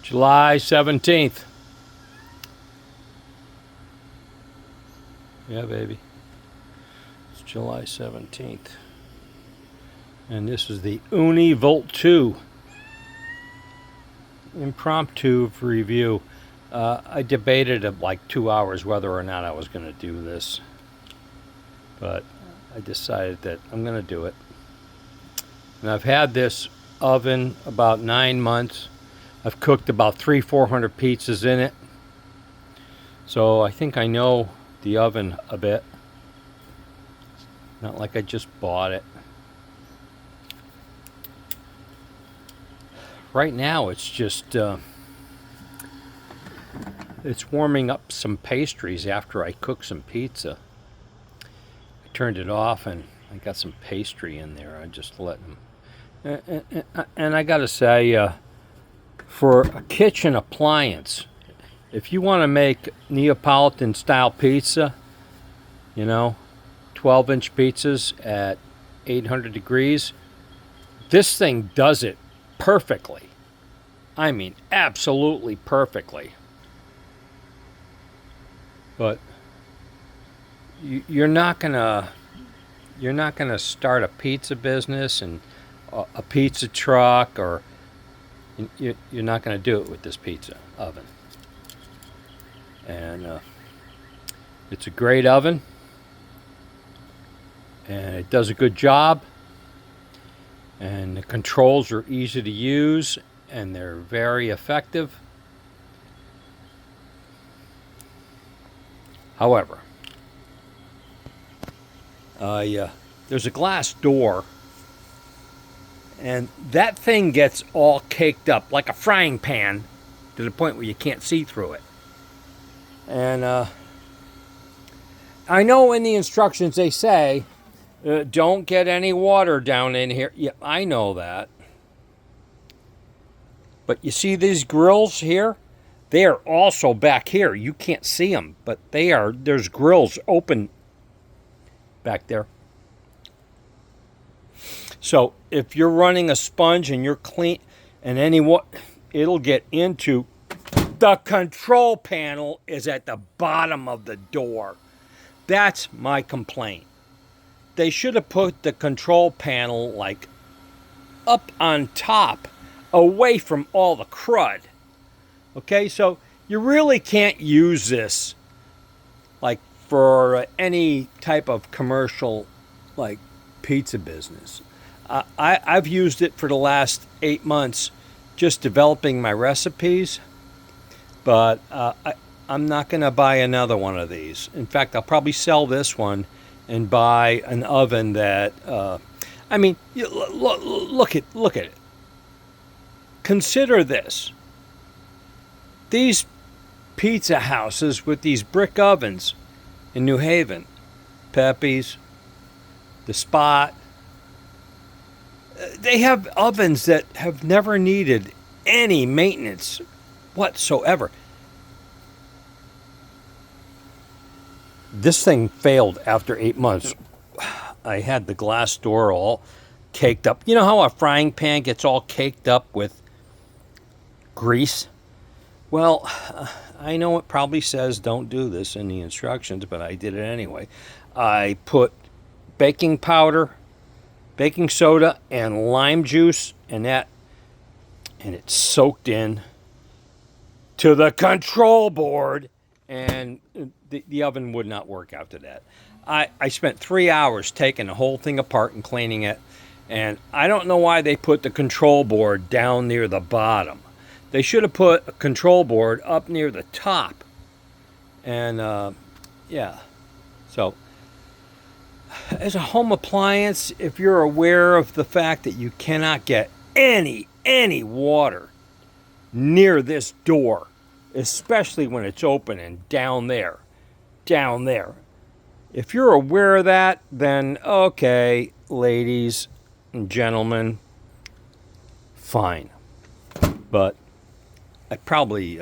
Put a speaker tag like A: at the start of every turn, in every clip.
A: July 17th. Yeah, baby. It's July 17th. And this is the Ooni Volt 2 impromptu review. I debated it like 2 hours whether or not I was going to do this. But I decided that I'm going to do it. And I've had this oven about 9 months. I've cooked about 400 pizzas in it. So I think I know the oven a bit. Not like I just bought it. Right now it's just it's warming up some pastries after I cook some pizza. I turned it off and I got some pastry in there. I just let them. And I gotta say, for a kitchen appliance, if you want to make Neapolitan style pizza, 12-inch pizzas at 800 degrees, this thing does it perfectly. I mean, absolutely perfectly. But you're not gonna start a pizza business and a pizza truck, or you're not gonna do it with this pizza oven. And it's a great oven, and it does a good job. And the controls are easy to use, and they're very effective. However, there's a glass door, and that thing gets all caked up like a frying pan to the point where you can't see through it. And I know in the instructions they say, don't get any water down in here. Yeah, I know that. But you see these grills here? They are also back here. You can't see them, but there's grills open back there. So if you're running a sponge and you're clean and it'll get into the control panel is at the bottom of the door. That's my complaint. They should have put the control panel like up on top, away from all the crud. Okay, so you really can't use this like for any type of commercial like pizza business. I've used it for the last 8 months just developing my recipes, but I'm not going to buy another one of these. In fact, I'll probably sell this one and buy an oven that, look at it. Consider this. These pizza houses with these brick ovens in New Haven, Pepe's, The Spot, they have ovens that have never needed any maintenance whatsoever. This thing failed after 8 months. I had the glass door all caked up. You know how a frying pan gets all caked up with grease? Well, I know it probably says don't do this in the instructions, but I did it anyway. I put baking powder, baking soda, and lime juice, and it soaked in to the control board, and the oven would not work after that. I spent 3 hours taking the whole thing apart and cleaning it, and I don't know why they put the control board down near the bottom. They should have put a control board up near the top. And so as a home appliance, if you're aware of the fact that you cannot get any water near this door, especially when it's open and down there. If you're aware of that, then okay, ladies and gentlemen, fine. But I probably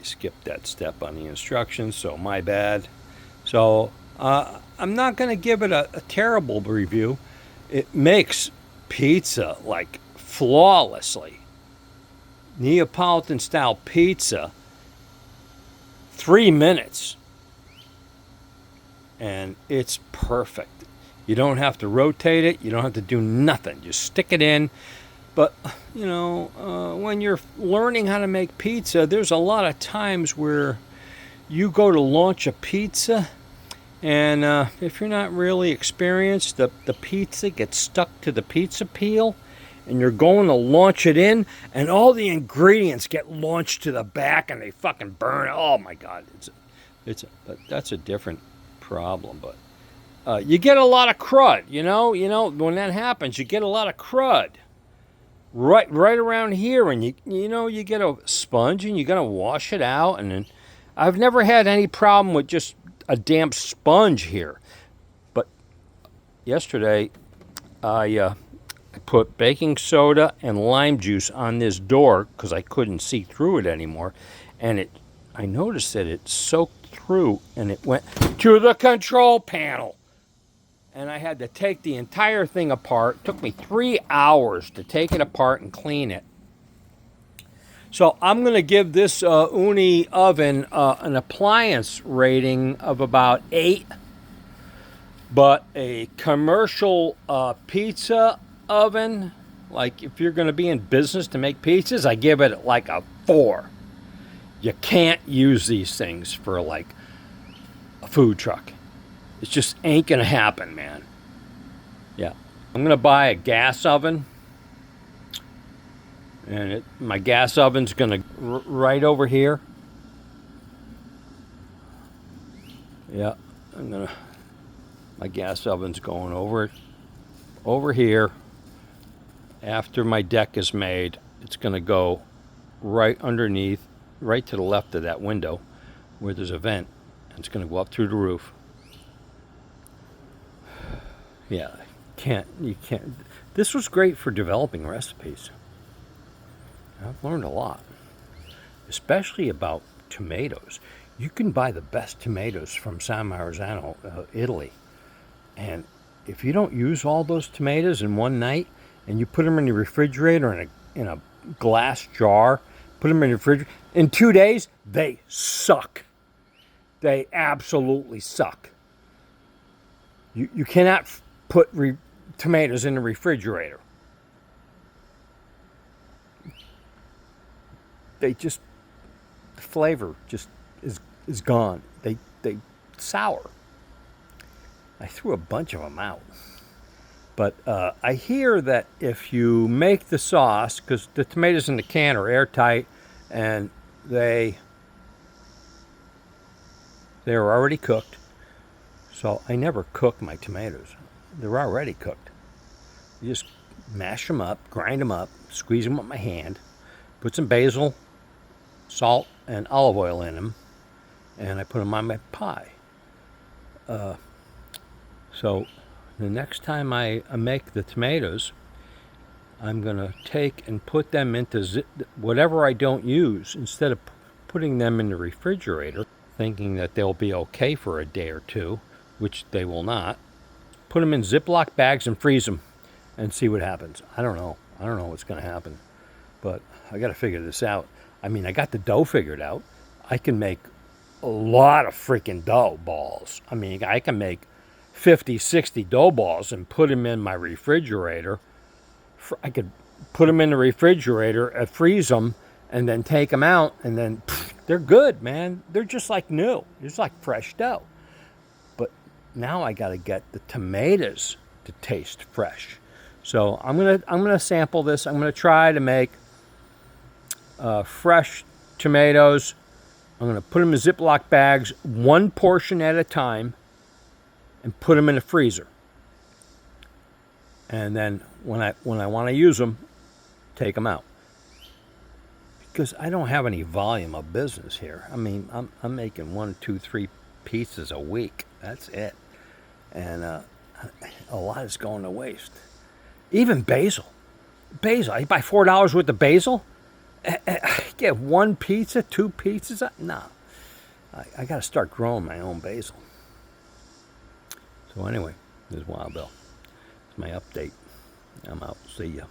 A: skipped that step on the instructions, so my bad. So I'm not going to give it a terrible review. It makes pizza like flawlessly. Neapolitan style pizza, 3 minutes, and it's perfect. You don't have to rotate it. You don't have to do nothing. Just stick it in. But, when you're learning how to make pizza, there's a lot of times where you go to launch a pizza, and if you're not really experienced, the pizza gets stuck to the pizza peel, and you're going to launch it in, and all the ingredients get launched to the back, and they fucking burn. Oh my God, but that's a different problem. But you get a lot of crud, when that happens, you get a lot of crud right around here, and you get a sponge, and you gotta wash it out, and then I've never had any problem with just a damp sponge here. But yesterday, I put baking soda and lime juice on this door because I couldn't see through it anymore, and I noticed that it soaked through and it went to the control panel, and I had to take the entire thing apart. It took me 3 hours to take it apart and clean it. So I'm going to give this Ooni oven an appliance rating of about 8, but a commercial pizza oven, like if you're going to be in business to make pizzas, I give it like a 4. You can't use these things for like a food truck. It just ain't going to happen, man. Yeah. I'm going to buy a gas oven. And my gas oven's going to right over here. Yeah. My gas oven's going over here. After my deck is made, it's going to go right underneath, right to the left of that window where there's a vent. And it's going to go up through the roof. Yeah, you can't. This was great for developing recipes. I've learned a lot, especially about tomatoes. You can buy the best tomatoes from San Marzano, Italy. And if you don't use all those tomatoes in one night, and you put them in the refrigerator in a glass jar, put them in the refrigerator, in 2 days, they suck. They absolutely suck. You cannot put tomatoes in the refrigerator. The flavor just is gone. They sour. I threw a bunch of them out. But I hear that if you make the sauce, because the tomatoes in the can are airtight, and they're already cooked. So I never cook my tomatoes. They're already cooked. You just mash them up, grind them up, squeeze them with my hand, put some basil, salt, and olive oil in them, and I put them on my pie. So the next time I make the tomatoes, I'm going to take and put them into whatever I don't use, instead of putting them in the refrigerator, thinking that they'll be okay for a day or two, which they will not. Put them in Ziploc bags and freeze them and see what happens. I don't know what's going to happen, but I got to figure this out. I mean, I got the dough figured out. I can make a lot of freaking dough balls. I mean, I can make 50, 60 dough balls and put them in my refrigerator. I could put them in the refrigerator, freeze them, and then take them out, and then they're good, man. They're just like new. It's like fresh dough. But now I got to get the tomatoes to taste fresh. So I'm gonna sample this. I'm gonna try to make fresh tomatoes. I'm gonna put them in Ziploc bags, one portion at a time, and put them in the freezer. And then when I want to use them, take them out. Because I don't have any volume of business here. I mean, I'm making 1, 2, 3 pieces a week. That's it. And a lot is going to waste. Even basil. I buy $4 worth of basil. I get 1 pizza, 2 pizzas. No. I got to start growing my own basil. So anyway, this is Wild Bill. It's my update. I'm out. See ya.